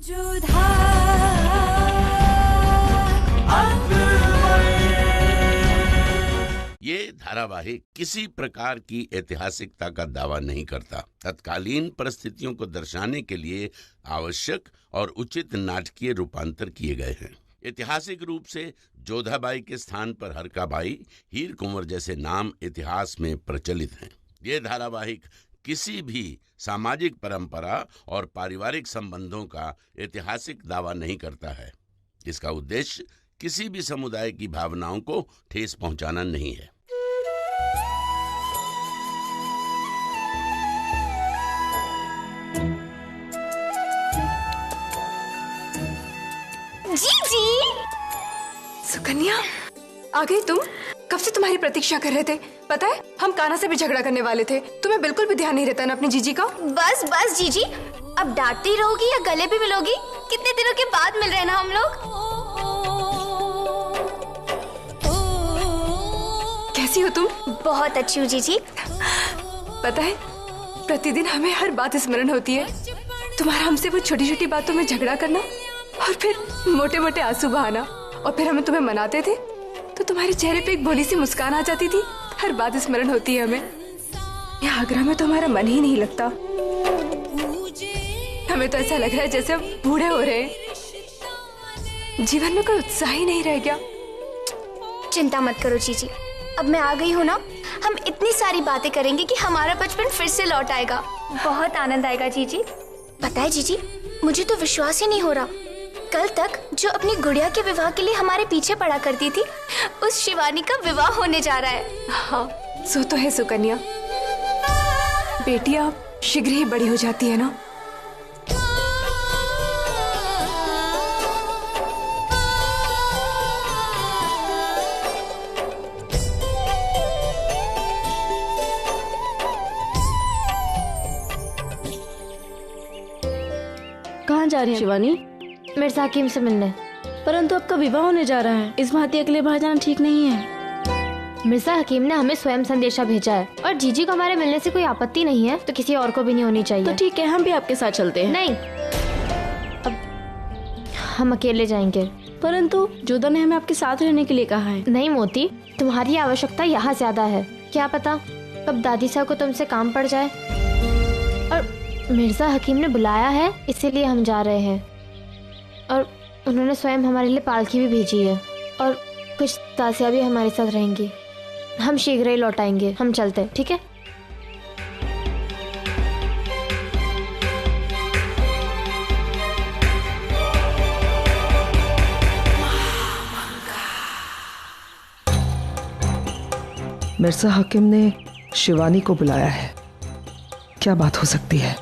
ये धारावाहिक किसी प्रकार की ऐतिहासिकता का दावा नहीं करता। तत्कालीन परिस्थितियों को दर्शाने के लिए आवश्यक और उचित नाटकीय रूपांतर किए गए हैं। ऐतिहासिक रूप से जोधाबाई के स्थान पर हरकाबाई, हीर कुंवर जैसे नाम इतिहास में प्रचलित हैं। ये धारावाहिक किसी भी सामाजिक परंपरा और पारिवारिक संबंधों का ऐतिहासिक दावा नहीं करता है। इसका उद्देश्य किसी भी समुदाय की भावनाओं को ठेस पहुंचाना नहीं है। जीजी! सुकन्या, आ गई तुम? कब से तुम्हारी प्रतीक्षा कर रहे थे। पता है, हम कान्हा से भी झगड़ा करने वाले थे। तुम्हें बिल्कुल भी ध्यान नहीं रहता ना अपनी जीजी का। बस बस जीजी, अब डांटती रहोगी या गले भी मिलोगी? कितने दिनों के बाद मिल रहे हैं ना हम लोग। कैसी हो तुम? बहुत अच्छी हूँ जीजी। पता है, प्रतिदिन हमें हर बात स्मरण होती है। तुम्हारा हमसे वो छोटी छोटी बातों में झगड़ा करना और फिर मोटे मोटे आंसू बहाना, और फिर हमें तुम्हें मनाते थे तो तुम्हारे चेहरे पे एक भोली सी मुस्कान आ जाती थी। हर बात स्मरण होती है हमें। यहाँ आगरा में तो हमारा मन ही नहीं लगता। हमें तो ऐसा लग रहा है जैसे हम बूढ़े हो रहे हैं। जीवन में कोई उत्साह ही नहीं रह गया। चिंता मत करो जीजी, अब मैं आ गई हूँ ना, हम इतनी सारी बातें करेंगे कि हमारा बचपन फिर से लौट आएगा। बहुत आनंद आएगा जीजी। पता है जीजी, मुझे तो विश्वास ही नहीं हो रहा, कल तक जो अपनी गुड़िया के विवाह के लिए हमारे पीछे पड़ा करती थी, उस शिवानी का विवाह होने जा रहा है। हाँ, सो तो है सुकन्या। बेटियां शीघ्र ही बड़ी हो जाती है ना। कहाँ जा रही है शिवानी? मिर्जा हकीम से मिलने। परंतु आपका विवाह होने जा रहा है, इस भांति अकेले बाहर जाना ठीक नहीं है। मिर्जा हकीम ने हमें स्वयं संदेशा भेजा है, और जीजी को हमारे मिलने से कोई आपत्ति नहीं है तो किसी और को भी नहीं होनी चाहिए। तो ठीक है, हम भी आपके साथ चलते हैं। नहीं, अब हम अकेले जाएंगे। परंतु जोधा ने हमें आपके साथ रहने के लिए कहा है। नहीं मोती, तुम्हारी आवश्यकता यहाँ ज्यादा है। क्या पता कब दादी साहब को तुमसे काम पड़ जाए। और मिर्जा हकीम ने बुलाया है, इसीलिए हम जा रहे हैं। और उन्होंने स्वयं हमारे लिए पालकी भी भेजी है, और कुछ दासियां भी हमारे साथ रहेंगी। हम शीघ्र ही लौट आएंगे। हम चलते हैं, ठीक है? मिर्जा हकीम ने शिवानी को बुलाया है। क्या बात हो सकती है?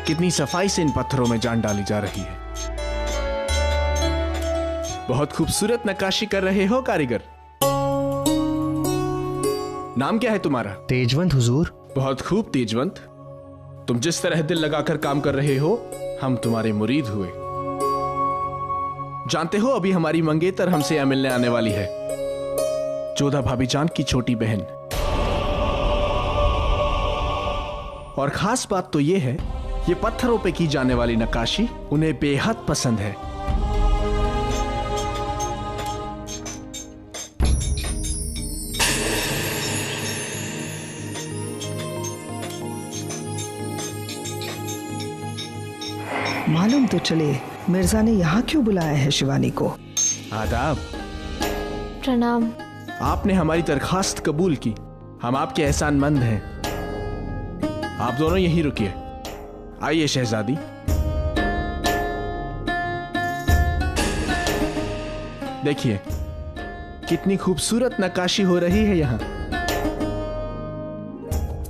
कितनी सफाई से इन पत्थरों में जान डाली जा रही है। बहुत खूबसूरत नक्काशी कर रहे हो कारीगर। नाम क्या है तुम्हारा? तेजवंत हुजूर। बहुत खूब तेजवंत, तुम जिस तरह दिल लगाकर काम कर रहे हो, हम तुम्हारे मुरीद हुए। जानते हो, अभी हमारी मंगेतर हमसे यहाँ मिलने आने वाली है, जोधा भाभी जान की छोटी बहन। और खास बात तो यह है, ये पत्थरों पे की जाने वाली नक्काशी उन्हें बेहद पसंद है। मालूम तो चले मिर्जा ने यहाँ क्यों बुलाया है शिवानी को। आदाब। प्रणाम। आपने हमारी दरखास्त कबूल की, हम आपके एहसानमंद हैं। आप दोनों यहीं रुकिए। आइए शहजादी। देखिए कितनी खूबसूरत नक्काशी हो रही है यहाँ।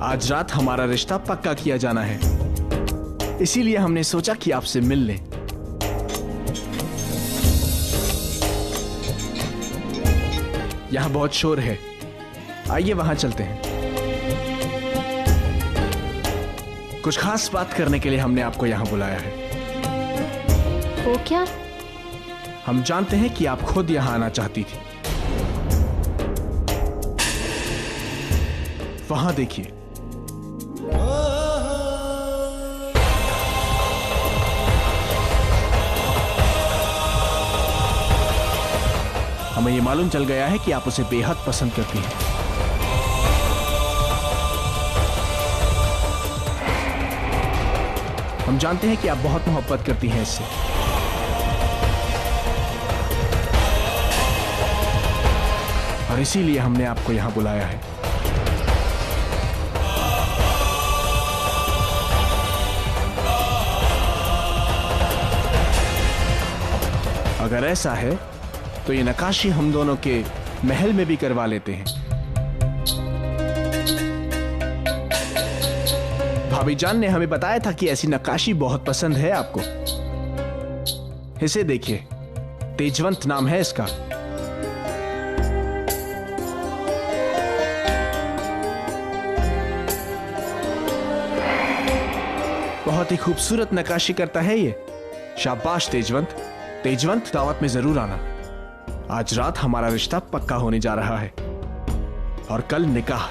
आज रात हमारा रिश्ता पक्का किया जाना है, इसीलिए हमने सोचा कि आपसे मिल लें। यहाँ बहुत शोर है, आइए वहां चलते हैं। कुछ खास बात करने के लिए हमने आपको यहाँ बुलाया है। वो क्या? हम जानते हैं कि आप खुद यहाँ आना चाहती थी। वहां देखिए। हमें ये मालूम चल गया है कि आप उसे बेहद पसंद करती हैं। हम जानते हैं कि आप बहुत मोहब्बत करती हैं इससे। और इसीलिए हमने आपको यहां बुलाया है। अगर ऐसा है तो ये नक्काशी हम दोनों के महल में भी करवा लेते हैं। भाभी जान ने हमें बताया था कि ऐसी नक्काशी बहुत पसंद है आपको। इसे देखिए, तेजवंत नाम है इसका। बहुत ही खूबसूरत नक्काशी करता है ये। शाबाश तेजवंत। तेजवंत, दावत में जरूर आना। आज रात हमारा रिश्ता पक्का होने जा रहा है और कल निकाह।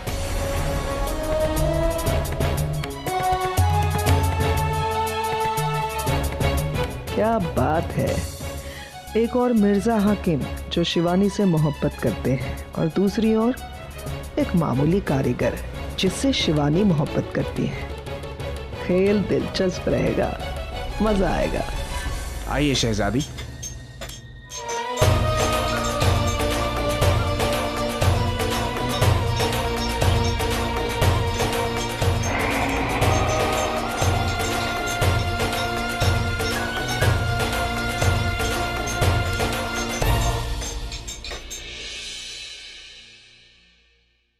क्या बात है। एक और मिर्जा हाकिम जो शिवानी से मोहब्बत करते हैं और दूसरी ओर एक मामूली कारीगर जिससे शिवानी मोहब्बत करती है। खेल दिलचस्प रहेगा, मजा आएगा। आइए शहजादी।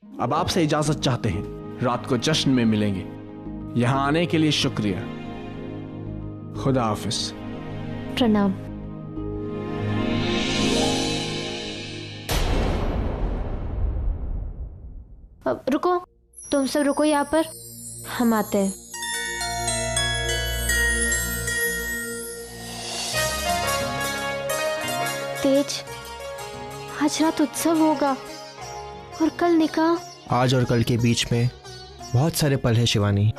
अब आपसे इजाजत चाहते हैं। रात को जश्न में मिलेंगे। यहां आने के लिए शुक्रिया। खुदा हाफिज। प्रणाम। अब रुको, तुम सब रुको यहाँ पर, हम आते हैं। तेज, आज रात उत्सव होगा और कल निकाह। आज और कल के बीच में बहुत सारे पल है शिवानी।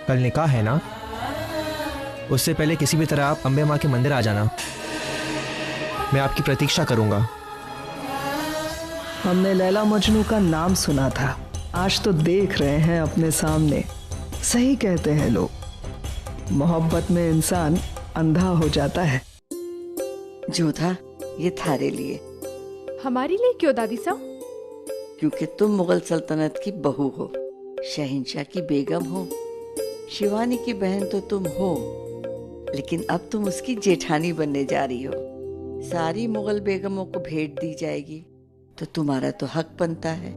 कल निकाह है ना, उससे पहले किसी भी तरह आप अम्बे माँ के मंदिर आ जाना। मैं आपकी प्रतीक्षा करूंगा। हमने लैला मजनू का नाम सुना था, आज तो देख रहे हैं अपने सामने। सही कहते हैं लोग, मोहब्बत में इंसान अंधा हो जाता है। जोधा, ये थारे लिए। हमारे लिए क्यों दादी साहब? क्योंकि तुम मुगल सल्तनत की बहू हो, शहंशाह की बेगम हो। शिवानी की बहन तो तुम हो, लेकिन अब तुम उसकी जेठानी बनने जा रही हो। सारी मुगल बेगमों को भेंट दी जाएगी, तो तुम्हारा तो हक बनता है।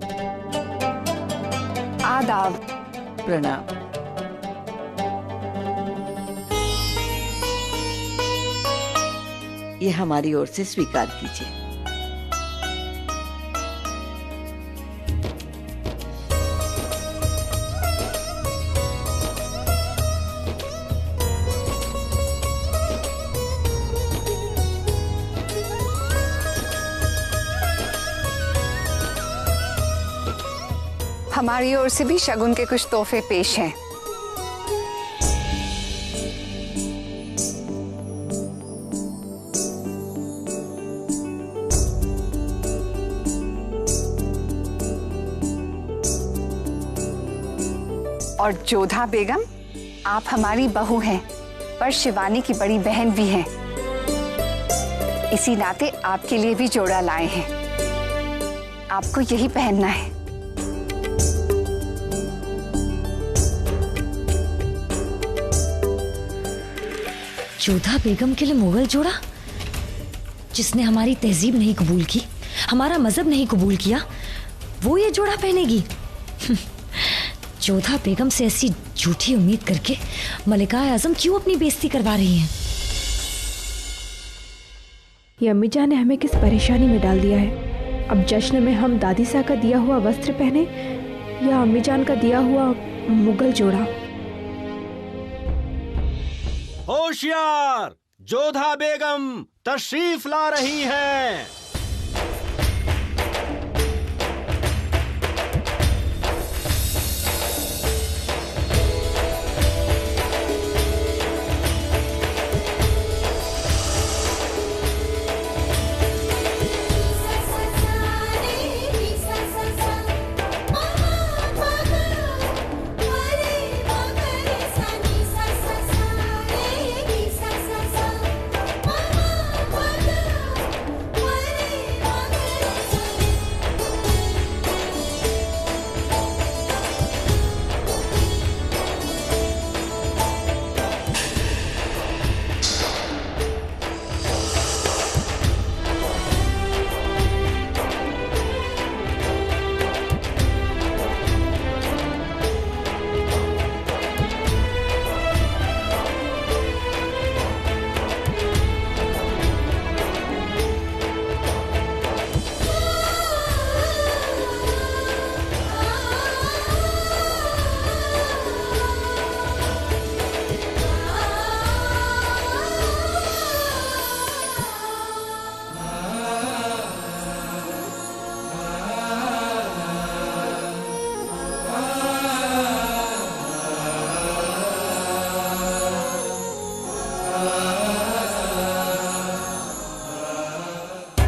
आदाब। प्रणाम। ये हमारी ओर से स्वीकार कीजिए। हमारी ओर से भी शगुन के कुछ तोहफे पेश हैं। और जोधा बेगम, आप हमारी बहू हैं, पर शिवानी की बड़ी बहन भी हैं। इसी नाते आपके लिए भी जोड़ा लाए हैं। आपको यही पहनना है। जोधा बेगम के लिए मुगल जोड़ा, जिसने हमारी तहजीब नहीं कबूल की, हमारा मजहब नहीं कबूल किया, वो ये जोड़ा पहनेगी। जोधा बेगम से ऐसी झूठी उम्मीद करके मलिका आजम क्यों अपनी बेइज्जती करवा रही हैं? ये अम्मी जान ने हमें किस परेशानी में डाल दिया है। अब जश्न में हम दादी सा का दिया हुआ वस्त्र पहने या अम्मी जान का दिया हुआ मुगल जोड़ा। होशियार, जोधा बेगम तशरीफ ला रही हैं।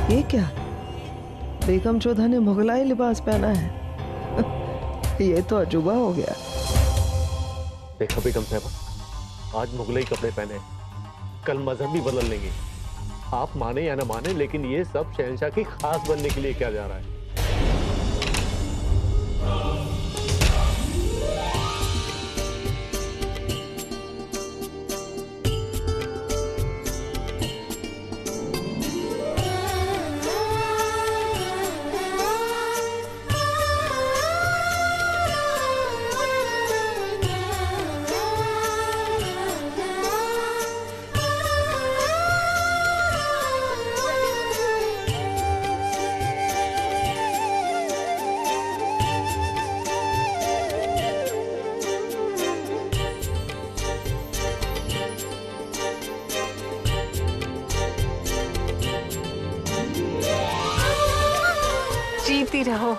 ये क्या, बेगम जोधा ने मुगलाई लिबास पहना है। ये तो अजूबा हो गया। देखा बेगम साहबा, आज मुगलई कपड़े पहने, कल मजहब भी बदल लेंगे। आप माने या ना माने, लेकिन ये सब शहंशाह की खास बनने के लिए क्या जा रहा है। जीती रहो।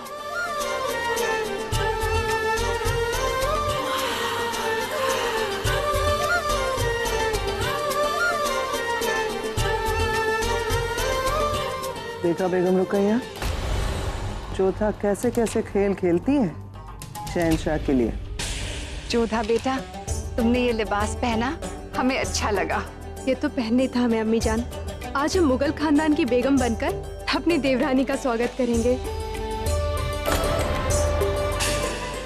देखा बेगम रुकैया, जोधा कैसे कैसे खेल खेलती है शहंशाह के लिए। जोधा बेटा, तुमने ये लिबास पहना, हमें अच्छा लगा। ये तो पहनने था हमें अम्मी जान। आज हम मुगल खानदान की बेगम बनकर अपनी देवरानी का स्वागत करेंगे।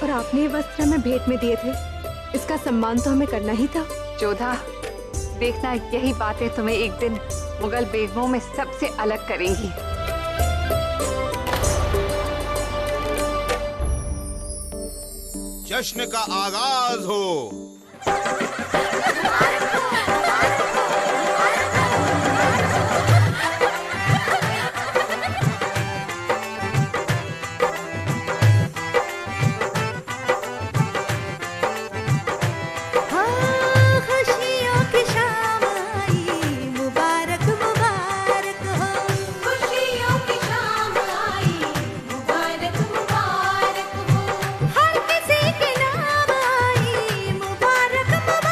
और आपने ये वस्त्र हमें भेंट में दिए थे, इसका सम्मान तो हमें करना ही था। जोधा, देखना यही बातें तुम्हें एक दिन मुगल बेगमों में सबसे अलग करेंगी। जश्न का आगाज हो। हर किसी के नाम आई मुबारक मुबारक।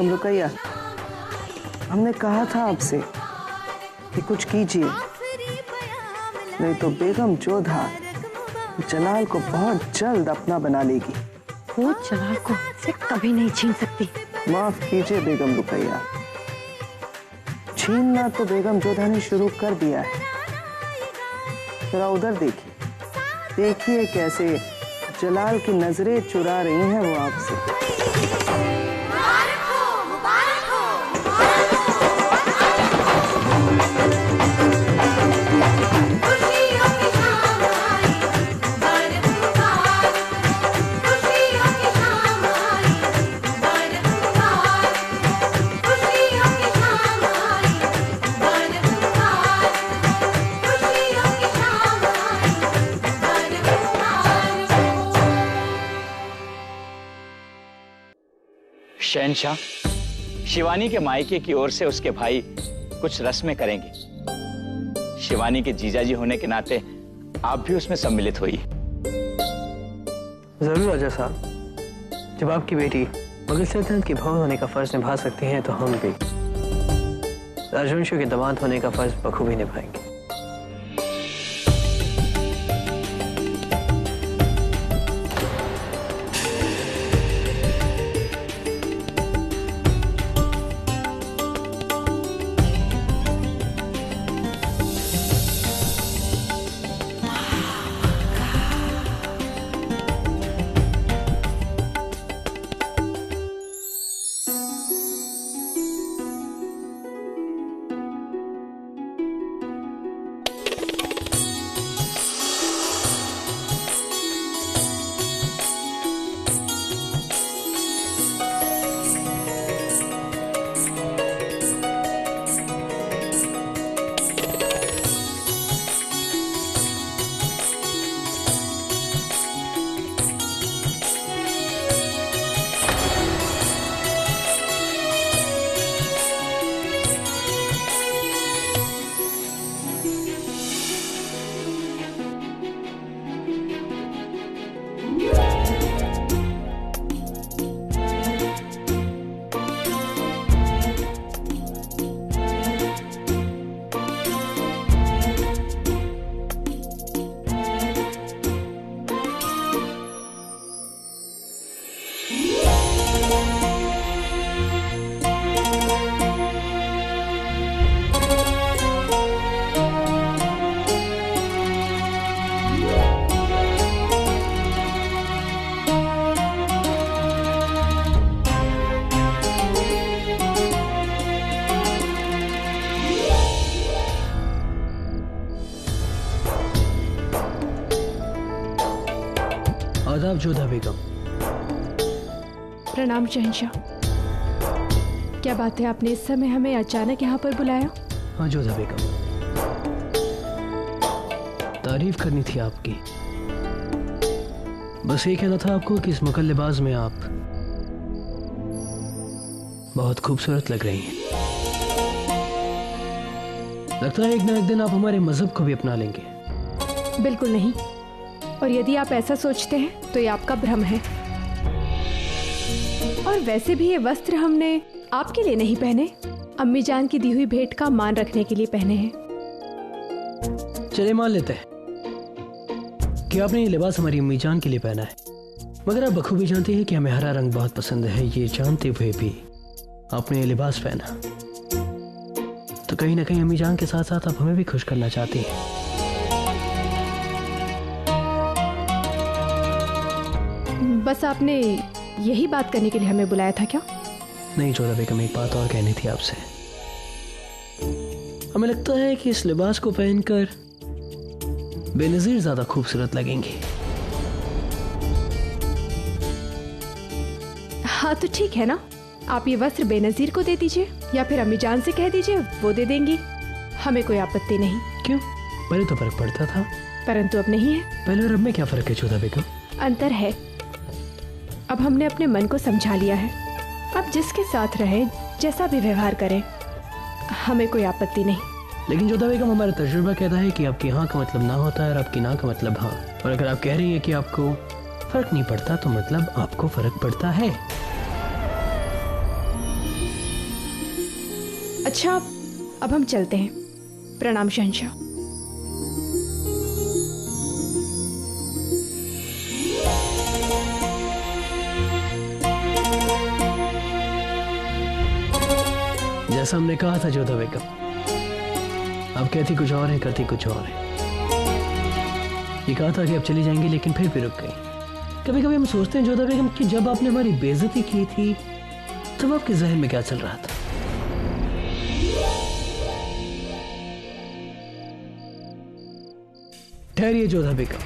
बेगम रुकैया, हमने कहा था आपसे कि कुछ कीजिए, नहीं तो बेगम जोधा जलाल को बहुत जल्द अपना बना लेगी। वो जलाल को से कभी नहीं छीन सकती। माफ कीजिए बेगम रुकैया, छीनना तो बेगम जोधा ने शुरू कर दिया है। जरा उधर देखिए कैसे जलाल की नजरें चुरा रही हैं वो आपसे। शहंशाह, शिवानी के मायके की ओर से उसके भाई कुछ रस्में करेंगे। शिवानी के जीजाजी होने के नाते आप भी उसमें सम्मिलित होइए। जरूर राजा साहब, जब आपकी बेटी मुगल सल्तनत की बहू होने का फर्ज निभा सकती हैं तो हम भी राजवंशियों के दामाद होने का फर्ज बखूबी निभाएंगे। आदाब जोधा बेगम। प्रणाम शहंशाह। क्या बात है, आपने इस समय हमें अचानक यहाँ पर बुलाया? हाँ जोधा बेगम, तारीफ करनी थी आपकी। बस ये कहना था आपको कि इस मुगल लिबास में आप बहुत खूबसूरत लग रही हैं। लगता है एक ना एक दिन आप हमारे मजहब को भी अपना लेंगे। बिल्कुल नहीं, और यदि आप ऐसा सोचते हैं तो ये आपका भ्रम है। और वैसे भी ये वस्त्र हमने आपके लिए नहीं पहने, अम्मी जान की दी हुई भेंट का मान रखने के लिए पहने हैं। चलिए मान लेते हैं कि आपने ये लिबास हमारी अम्मी जान के लिए पहना है, मगर आप बखूबी जानती है कि हमें हरा रंग बहुत पसंद है। ये जानते हुए भी आपने ये लिबास पहना, तो कहीं ना कहीं अम्मी जान के साथ साथ आप हमें भी खुश करना चाहती हैं। बस आपने यही बात करने के लिए हमें बुलाया था क्या? नहीं जोधा बेगम, एक बात और कहनी थी आपसे। हमें लगता है कि इस लिबास को पहनकर बेनजीर ज्यादा खूबसूरत लगेंगे। हाँ तो ठीक है ना, आप ये वस्त्र बेनजीर को दे दीजिए या फिर अम्मी जान से कह दीजिए, वो दे देंगी। हमें कोई आपत्ति नहीं। क्यों? पहले तो फर्क पड़ता था, परंतु अब नहीं है। पहले और अब में क्या फर्क है जोधा बेगम? अंतर है। अब हमने अपने मन को समझा लिया है। अब जिसके साथ रहे, जैसा भी व्यवहार करें, हमें कोई आपत्ति नहीं। लेकिन जोधा बेगम, हमारा तजुर्बा कहता है कि आपकी हाँ का मतलब ना होता है और आपकी ना का मतलब हाँ। और अगर आप कह रही हैं कि आपको फर्क नहीं पड़ता, तो मतलब आपको फर्क पड़ता है। अच्छा, अब हम चलते हैं। प्रणाम शहंशाह। जैसा हमने कहा था जोधा बेगम, अब कहती कुछ और है, करती कुछ और है। ये कहा था कि अब चली जाएंगी, लेकिन फिर भी रुक गई। कभी कभी हम सोचते हैं जोधा बेगम कि जब आपने हमारी बेइज्जती की थी तब आपके जहन में क्या चल रहा था। ठहरिए जोधा बेगम,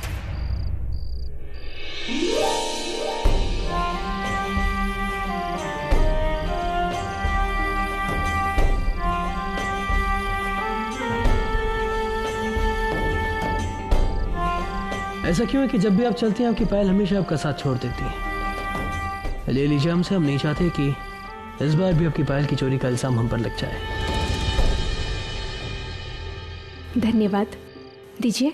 ऐसा क्यों है कि जब भी आप चलती हैं आपकी पायल हमेशा आपका साथ छोड़ देती है। ले लीजिए हमसे, हम नहीं चाहते कि इस बार भी आपकी पायल की चोरी का इल्जाम हम पर लग जाए। धन्यवाद, दीजिए।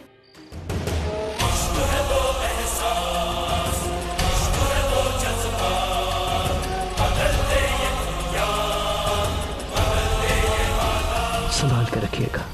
संभाल कर रखिएगा।